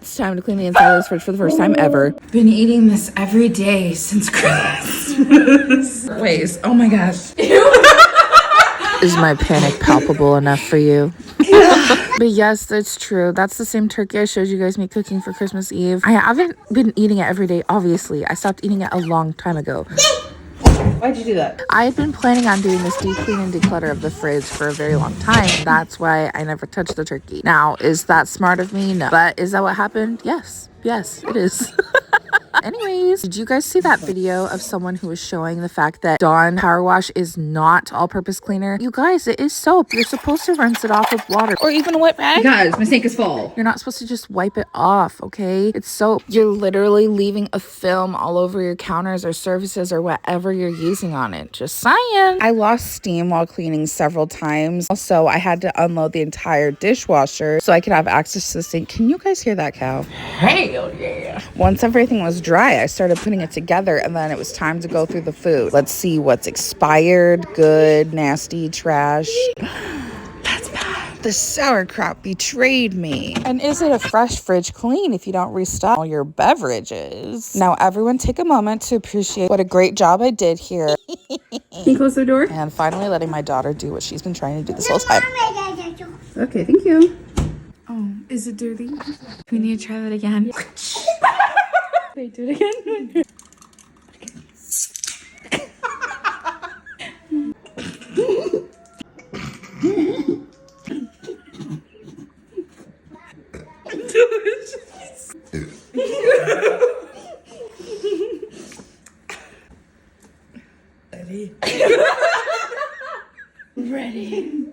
It's time to clean the inside of this fridge for the first time ever. Been eating this every day since Christmas. Wait, oh my gosh. Is my panic palpable enough for you? But yes, that's true. That's the same turkey I showed you guys me cooking for Christmas Eve. I haven't been eating it every day, obviously. I stopped eating it a long time ago. Why'd you do that? I had been planning on doing this deep clean and declutter of the fridge for a very long time. That's why I never touched the turkey. Now, is that smart of me? No. But is that what happened? Yes. Yes, it is. Anyways, did you guys see that video of someone who was showing the fact that Dawn Power Wash is not all-purpose cleaner? You guys, it is soap. You're supposed to rinse it off with water or even a wet rag. Guys, my sink is full. You're not supposed to just wipe it off, okay? It's soap. You're literally leaving a film all over your counters or surfaces or whatever you're using on it. Just saying. I lost steam while cleaning several times. Also, I had to unload the entire dishwasher so I could have access to the sink. Can you guys hear that cow? Hell yeah. Once everything was dry, I started putting it together and then it was time to go through the food. Let's see what's expired, good, nasty, trash. That's bad. The sauerkraut betrayed me. And is it a fresh fridge clean if you don't restock all your beverages? Now everyone take a moment to appreciate what a great job I did here. Can you close the door? And finally letting my daughter do what she's been trying to do this whole time. Okay, thank you. Oh, is it dirty? We need to try that again. Wait, do it again.